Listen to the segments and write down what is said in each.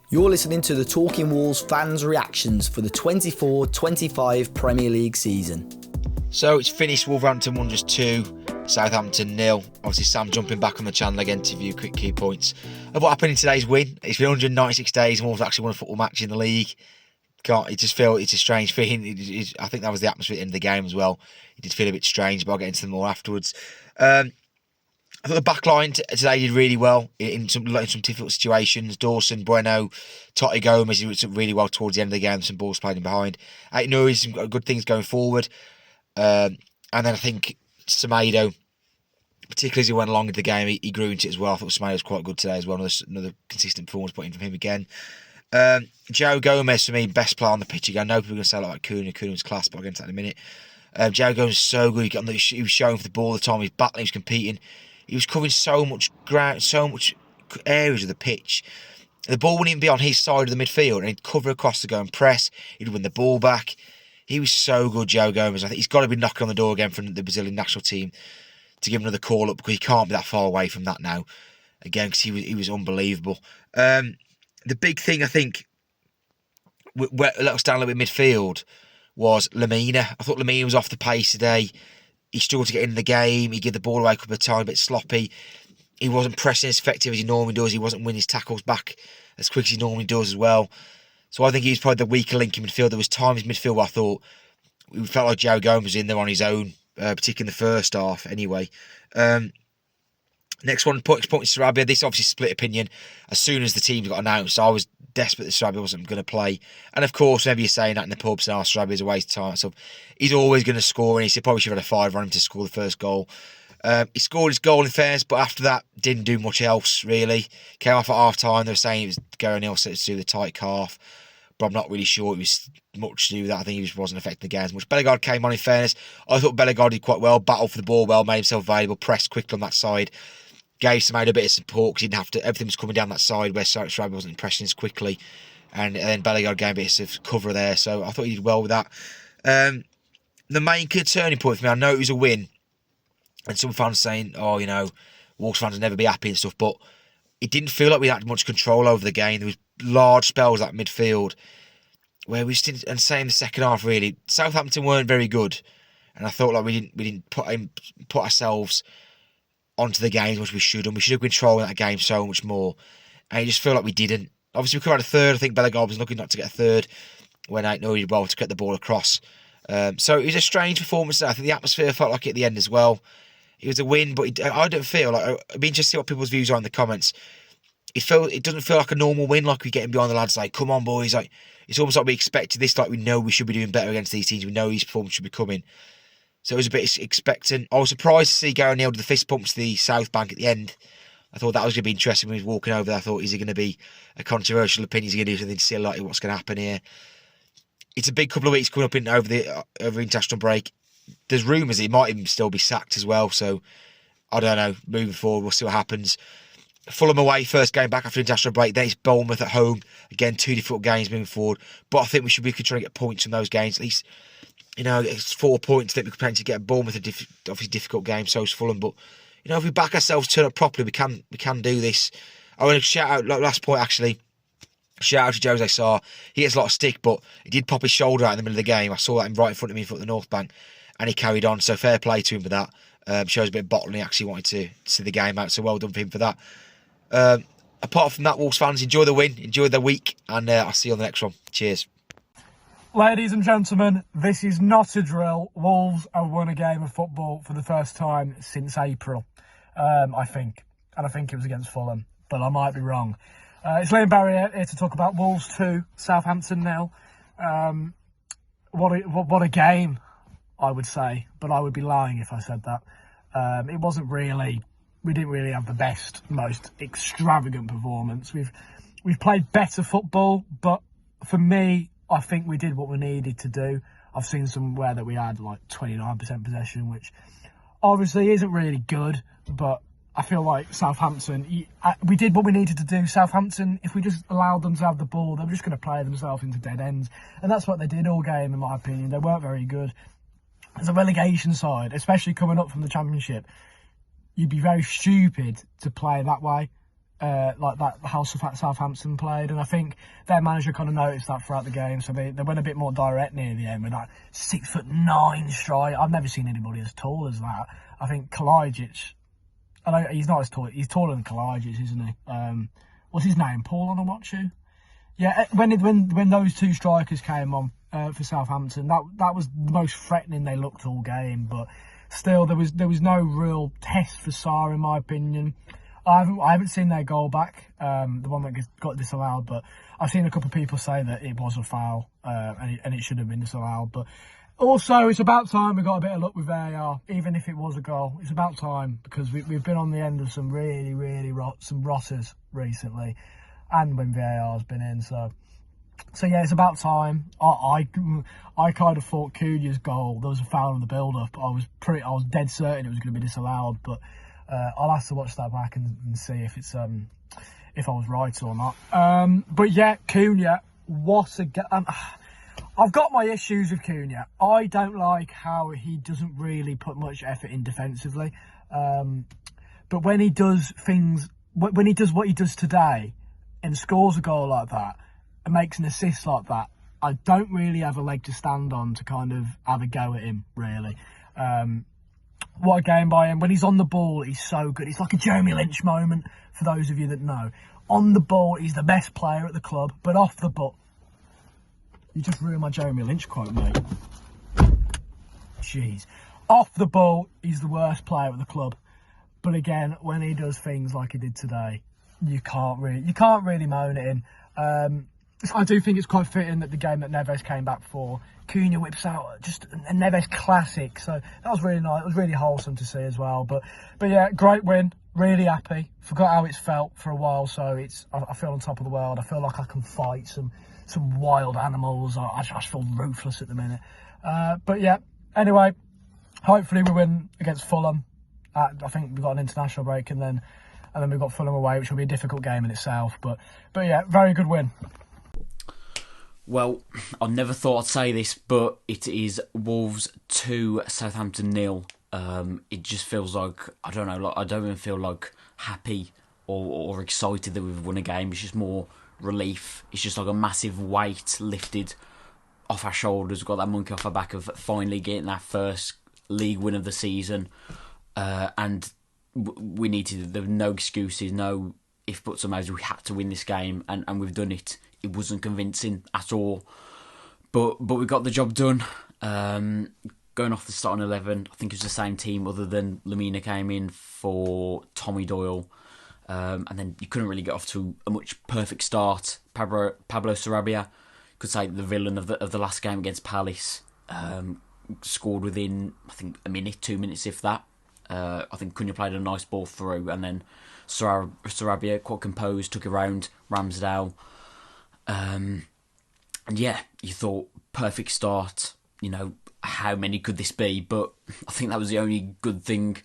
You're listening to the Talking Wolves fans' reactions for the 24-25 Premier League season. So it's finished. Wolverhampton 1-2, Southampton 0. Obviously Sam jumping back on the channel again to view quick key points of what happened in today's win. It's been 196 days and Wolves actually won a football match in the league. It's a strange feeling. I think that was the atmosphere at the end of the game as well. It did feel a bit strange, but I'll get into them more afterwards. I thought the back line today did really well in some difficult situations. Dawson, Bueno, Totti Gomez did really well towards the end of the game. Some balls played in behind. Aït-Nouri, some good things going forward. And then I think Semedo, particularly as he went along in the game, he grew into it as well. I thought Semedo was quite good today as well. Another consistent performance put in from him again. Joe Gomez, for me, best player on the pitch again. I know people are going to say like Kuna was class, but I'll get into that in a minute. Joe Gomez is so good. He was showing for the ball all the time. He was battling, he was competing. He was covering so much ground, so much areas of the pitch. The ball wouldn't even be on his side of the midfield, and he'd cover across to go and press. He'd win the ball back. He was so good, Joe Gomez. I think he's got to be knocking on the door again from the Brazilian national team to give him another call up, because he can't be that far away from that now. Again, because he was unbelievable. The big thing, I think, let us down a little bit midfield was Lemina. I thought Lemina was off the pace today. He struggled to get in the game. He gave the ball away a couple of times, a bit sloppy. He wasn't pressing as effective as he normally does. He wasn't winning his tackles back as quick as he normally does as well. So I think he was probably the weaker link in midfield. There was times in midfield where I thought we felt like Joe Gomez was in there on his own, particularly in the first half anyway. Next one, points to Sarabia. This obviously split opinion. As soon as the team got announced, I was desperate that Sarabia wasn't going to play. And of course, whenever you're saying that in the pub, saying, Sarabia's a waste of time. So he's always going to score, and he probably should have had a five on him to score the first goal. He scored his goal in fairness, but after that, didn't do much else, really. Came off at half-time. They were saying it was going else to do the tight calf, but I'm not really sure it was much to do with that. I think he just wasn't affecting the game as much. Bellegarde came on in fairness. I thought Bellegarde did quite well, battled for the ball well, made himself available, pressed quickly on that side. Gave Semedo a bit of support because he didn't have to. Everything was coming down that side where Sarabia wasn't pressing as quickly, and then Bellegarde gave a bit of cover there. So I thought he did well with that. The main turning point for me, I know it was a win, and some fans saying, "Oh, Wolves fans will never be happy and stuff," but it didn't feel like we had much control over the game. There was large spells at midfield where we just didn't. And say in the second half, really, Southampton weren't very good, and I thought like we didn't put ourselves onto the game as much as we should, and we should have been controlling that game so much more. And I just feel like we didn't. Obviously, we could have had a third. I think Bellegarde was lucky not to get a third when Aït-Nouri did well to get the ball across. So it was a strange performance. I think the atmosphere felt like it at the end as well. It was a win, but I don't feel like. It'd be interesting to see what people's views are in the comments. It doesn't feel like a normal win, like we getting behind the lads, like, come on, boys. Like, it's almost like we expected this, like we know we should be doing better against these teams. We know these performances should be coming. So it was a bit expectant. I was surprised to see Gary Neal do the fist pumps to the South Bank at the end. I thought that was going to be interesting when he was walking over there. I thought, is he going to be a controversial opinion? Is he going to do something silly like what's going to happen here? It's a big couple of weeks coming up over international break. There's rumours he might even still be sacked as well. So I don't know. Moving forward, we'll see what happens. Fulham away, first game back after international break. Then it's Bournemouth at home. Again, two difficult games moving forward. But I think we should be trying to get points from those games. At least, it's 4 points that we could potentially get. Bournemouth obviously difficult game, so is Fulham. But if we back ourselves, turn up properly, we can do this. I want to shout out, last point actually. Shout out to Jose Sarr. He gets a lot of stick, but he did pop his shoulder out in the middle of the game. I saw that right in front of me in front of the North Bank, and he carried on. So fair play to him for that. Shows a bit of bottling. He actually wanted to see the game out. So well done for him for that. Apart from that, Wolves fans, enjoy the win, enjoy the week, and I'll see you on the next one. Cheers. Ladies and gentlemen, this is not a drill. Wolves have won a game of football for the first time since April, I think. And I think it was against Fulham, but I might be wrong. It's Liam Barry here to talk about Wolves 2, Southampton 0. What a game, I would say, but I would be lying if I said that. It wasn't really... We didn't really have the best, most extravagant performance. We've played better football, but for me, I think we did what we needed to do. I've seen somewhere that we had like 29% possession, which obviously isn't really good, but I feel like Southampton, we did what we needed to do. Southampton, if we just allowed them to have the ball, they were just going to play themselves into dead ends. And that's what they did all game, in my opinion. They weren't very good. As a relegation side, especially coming up from the Championship, you'd be very stupid to play that way. like that how Southampton played, and I think their manager kind of noticed that throughout the game, so they went a bit more direct near the end with that 6'9" strike. I've never seen anybody as tall as that. I think Kalajic, I know he's not as tall. He's taller than Kalajic, isn't he? What's his name? Paul Onuachu? Yeah, when those two strikers came on for Southampton, that was the most threatening they looked all game. But still, there was no real test for Sarr, in my opinion. I haven't seen their goal back, the one that got disallowed, but I've seen a couple of people say that it was a foul and it should have been disallowed. But also, it's about time we got a bit of luck with VAR, even if it was a goal. It's about time, because we've been on the end of some really some rotters recently, and when VAR's been in. So yeah, it's about time. I kind of thought Cunha's goal, there was a foul in the build-up. I was dead certain it was going to be disallowed, but I'll have to watch that back and see if it's if I was right or not. But yeah, Cunha, what a I've got my issues with Cunha. I don't like how he doesn't really put much effort in defensively. But when he does things, when he does what he does today and scores a goal like that and makes an assist like that, I don't really have a leg to stand on to kind of have a go at him, really. What a game by him. When he's on the ball, he's so good. It's like a Jeremy Lynch moment, for those of you that know. On the ball, he's the best player at the club, but off the ball... You just ruined my Jeremy Lynch quote, mate. Jeez. Off the ball, he's the worst player at the club. But again, when he does things like he did today, you can't really moan at him. I do think it's quite fitting that the game that Neves came back for, Cunha whips out just a Neves classic. So that was really nice. It was really wholesome to see as well. But yeah, great win. Really happy. Forgot how it's felt for a while. So I feel on top of the world. I feel like I can fight some wild animals. I just feel ruthless at the minute. But yeah, anyway, hopefully we win against Fulham. I think we've got an international break and then we've got Fulham away, which will be a difficult game in itself. But yeah, very good win. Well, I never thought I'd say this, but it is Wolves 2, Southampton 0. It just feels like, I don't know, I don't even feel like happy or excited that we've won a game. It's just more relief. It's just like a massive weight lifted off our shoulders. We've got that monkey off our back of finally getting our first league win of the season. And we needed, there were no excuses, no if buts or maybes. We had to win this game, and we've done it. It wasn't convincing at all, but we got the job done. Going off the starting 11, I think it was the same team other than Lamina came in for Tommy Doyle, and then you couldn't really get off to a much perfect start. Pablo Sarabia, could say the villain of the last game against Palace, scored within I think a minute, 2 minutes if that. I think Cunha played a nice ball through, and then Sarabia, quite composed, took it round Ramsdale. And yeah, you thought perfect start. You know, how many could this be? But I think that was the only good thing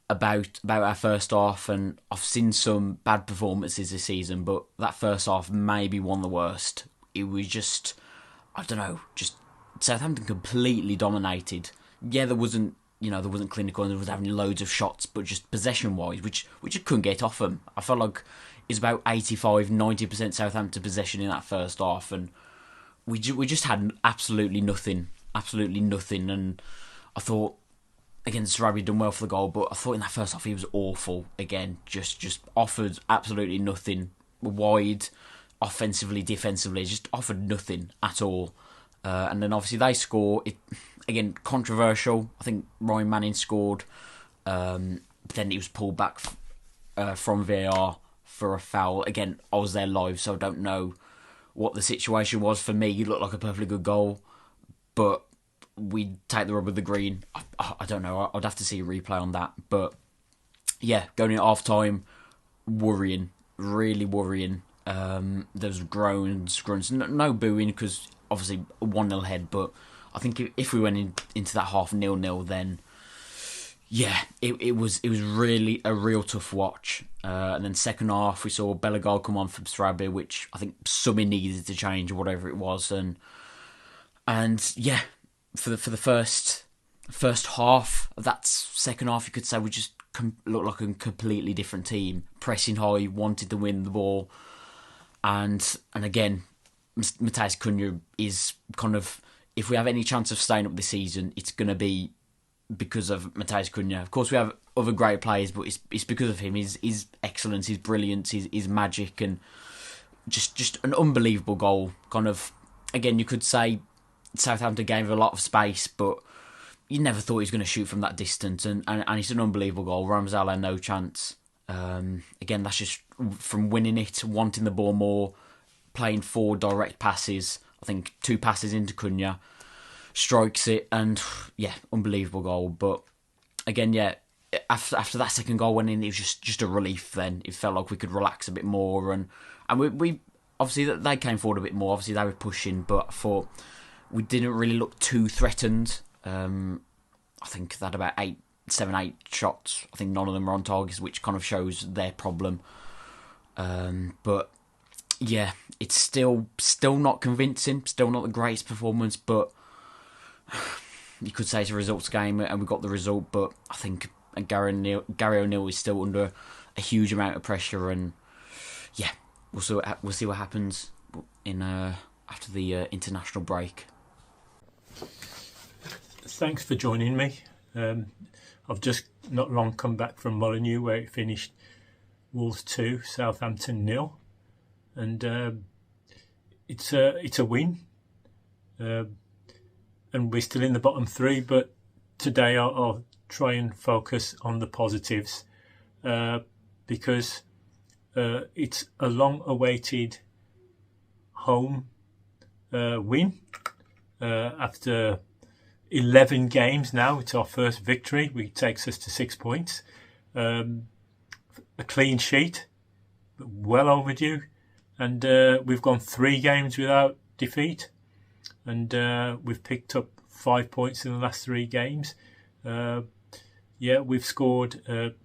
about our first half. And I've seen some bad performances this season, but that first half may be one of the worst. It was just, I don't know, just Southampton completely dominated. Yeah, there wasn't clinical and there was having loads of shots, but just possession-wise, which we just couldn't get off them. I felt like it's about 85-90% Southampton possession in that first half, and we just had absolutely nothing. And I thought, again, Sarabia done well for the goal, but I thought in that first half he was awful again. Just offered absolutely nothing wide, offensively, defensively, just offered nothing at all. And then obviously they score. It again, controversial. I think Ryan Manning scored, but then he was pulled back from VAR for a foul. Again, I was there live, so I don't know what the situation was. For me, it looked like a perfectly good goal, but we take the rub with the green. I don't know. I'd have to see a replay on that. But yeah, going in at half time, worrying, really worrying. There's groans, grunts, no booing because obviously 1-0 head, but I think if we went into that half 0-0, then yeah, it was really a real tough watch. And then second half, we saw Bellegarde come on from Sarabia, which I think something needed to change or whatever it was, and yeah, for the first half of that second half, you could say we just looked like a completely different team, pressing high, wanted to win the ball, and again, Matheus Cunha is kind of, if we have any chance of staying up this season, it's going to be because of Matheus Cunha. Of course, we have other great players, but it's because of him. His excellence, his brilliance, his magic, and just an unbelievable goal. Kind of, again, you could say Southampton gave a lot of space, but you never thought he was going to shoot from that distance, and it's an unbelievable goal. Ramsdale had no chance. Again, that's just from winning it, wanting the ball more, playing 4 direct passes. I think 2 passes into Cunha, strikes it, and yeah, unbelievable goal. But again, yeah, after that second goal went in, it was just a relief. Then it felt like we could relax a bit more, and we obviously they came forward a bit more. Obviously they were pushing, but I thought we didn't really look too threatened. I think they had about 7, 8 shots. I think none of them were on targets, which kind of shows their problem. But yeah, it's still not convincing. Still not the greatest performance, but you could say it's a results game, and we got the result. But I think Gary O'Neill is still under a huge amount of pressure, and yeah, we'll see what happens in after the international break. Thanks for joining me. I've just not long come back from Molineux, where it finished Wolves 2, Southampton 0, and it's a win. And we're still in the bottom 3, but today I'll try and focus on the positives, because it's a long-awaited home win after 11 games now. It's our first victory, which takes us to 6 points. A clean sheet, well overdue, and we've gone 3 games without defeat, and we've picked up 5 points in the last 3 games. We've scored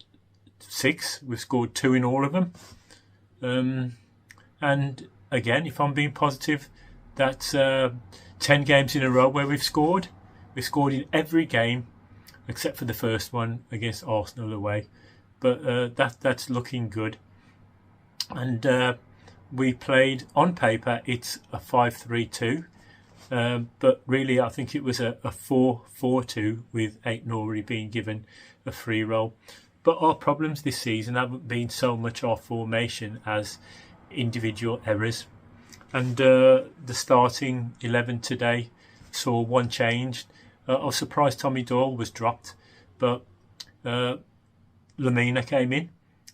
6. We've scored 2 in all of them. And again, if I'm being positive, that's 10 games in a row where we've scored. We've scored in every game except for the first one against Arsenal away. But that's looking good. And we played, on paper, it's a 5-3-2. But really, I think it was a 4-4-2 with Aït-Nouri being given a free role. But our problems this season haven't been so much our formation as individual errors. And the starting 11 today saw one change. I was surprised Tommy Doyle was dropped, but Lamina came in.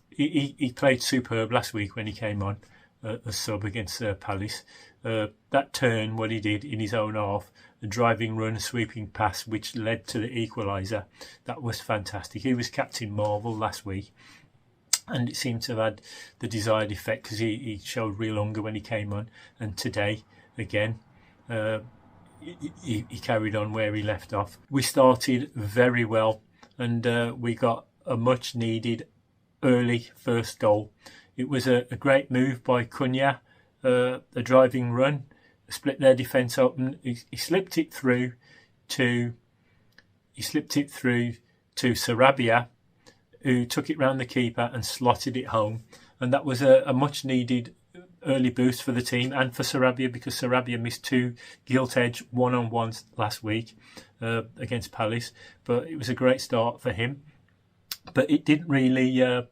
He played superb last week when he came on a sub against Palace. That turn, what he did in his own half, a driving run, a sweeping pass, which led to the equaliser, that was fantastic. He was Captain Marvel last week, and it seemed to have had the desired effect because he showed real hunger when he came on. And today, again, he carried on where he left off. We started very well, and we got a much needed early first goal. It was a great move by Cunha, a driving run, split their defence open. He slipped it through to Sarabia, who took it round the keeper and slotted it home. And that was a much needed early boost for the team and for Sarabia, because Sarabia missed 2 gilt-edge one-on-ones last week against Palace. But it was a great start for him. But it didn't really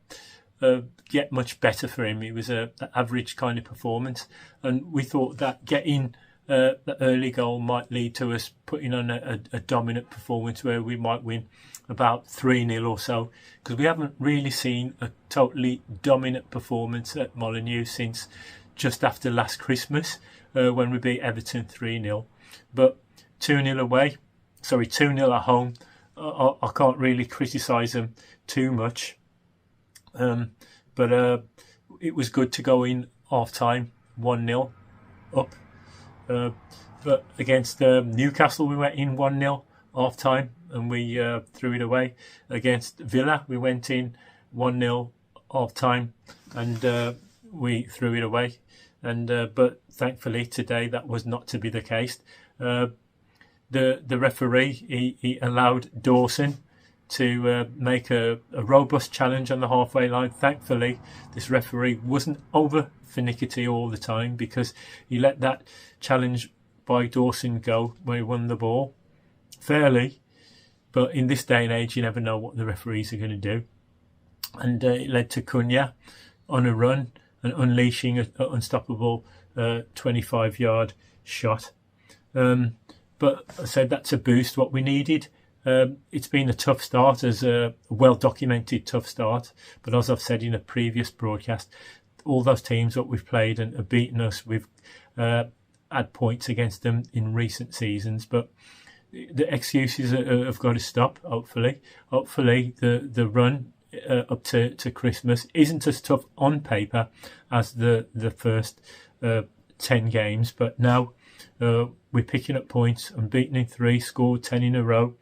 get much better for him. It was an average kind of performance. And we thought that getting the early goal might lead to us putting on a dominant performance where we might win about 3-0 or so, because we haven't really seen a totally dominant performance at Molineux since just after last Christmas, when we beat Everton 3-0. But 2-0 at home, I can't really criticise them too much. But it was good to go in half-time 1-0 up. But against Newcastle, we went in 1-0 half-time and we threw it away. Against Villa, we went in 1-0 half-time and we threw it away. But thankfully today that was not to be the case. The referee, he allowed Dawson to make a robust challenge on the halfway line. Thankfully, this referee wasn't over finicky all the time, because he let that challenge by Dawson go when he won the ball fairly. But in this day and age, you never know what the referees are going to do. And it led to Cunha on a run and unleashing an unstoppable 25-yard shot. But I said that's a boost, what we needed. It's been a tough start, as a well-documented tough start. But as I've said in a previous broadcast, all those teams that we've played and have beaten us, we've had points against them in recent seasons. But the excuses have got to stop, hopefully. Hopefully the run up to Christmas isn't as tough on paper as the first 10 games. But now we're picking up points, unbeaten in 3, scored 10 in a row.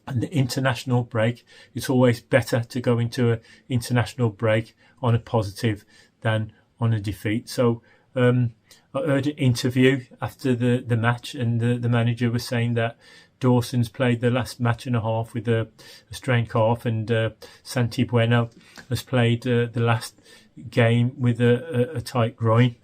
And the international break, it's always better to go into an international break on a positive than on a defeat. So I heard an interview after the match, and the manager was saying that Dawson's played the last match and a half with a strained calf, and Santi Bueno has played the last game with a tight groin.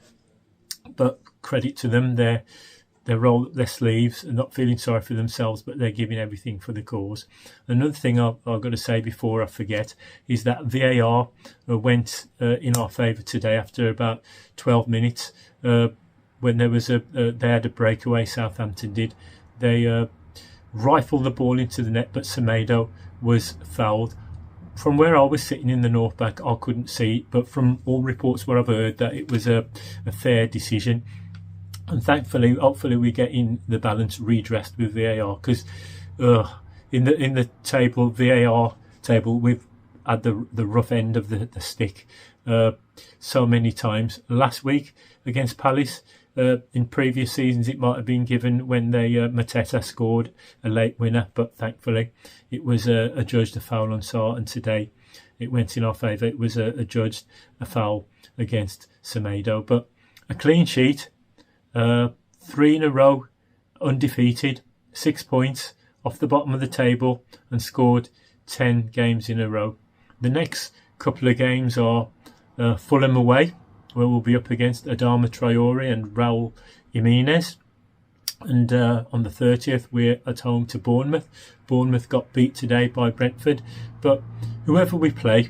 But credit to them, they roll up their sleeves and not feeling sorry for themselves, but they're giving everything for the cause. Another thing I've got to say before I forget is that VAR went in our favour today after about 12 minutes. When there was they had a breakaway, Southampton did. They rifled the ball into the net, but Semedo was fouled. From where I was sitting in the North Bank, I couldn't see it, but from all reports what I've heard, that it was a fair decision. And thankfully, hopefully, we're getting the balance redressed with VAR, because in the table, VAR table, we've had the rough end of the stick so many times. Last week against Palace, in previous seasons, it might have been given when Mateta scored a late winner, but thankfully, it was adjudged a foul on Sarr, and today it went in our favour. It was adjudged a foul against Semedo, but a clean sheet. 3 in a row, undefeated, 6 points off the bottom of the table, and scored 10 games in a row. The next couple of games are Fulham away, where we'll be up against Adama Traore and Raul Jimenez. And on the 30th, we're at home to Bournemouth. Bournemouth got beat today by Brentford. But whoever we play,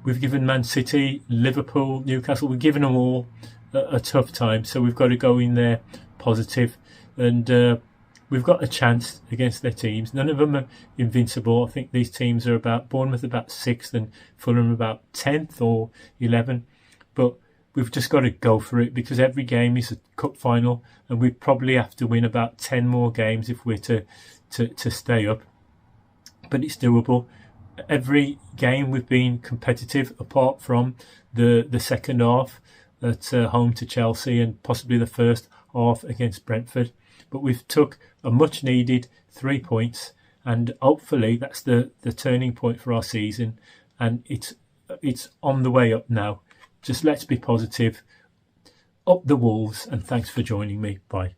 we've given Man City, Liverpool, Newcastle, we've given them all a tough time, so we've got to go in there positive, and we've got a chance against their teams. None of them are invincible. I think these teams are Bournemouth about 6th and Fulham about 10th or 11th, but we've just got to go for it, because every game is a cup final, and we probably have to win about 10 more games if we're to stay up. But it's doable. Every game we've been competitive, apart from the second half at home to Chelsea, and possibly the first half against Brentford. But we've took a much needed 3 points, and hopefully that's the turning point for our season, and it's on the way up now. Just let's be positive. Up the Wolves, and thanks for joining me. Bye.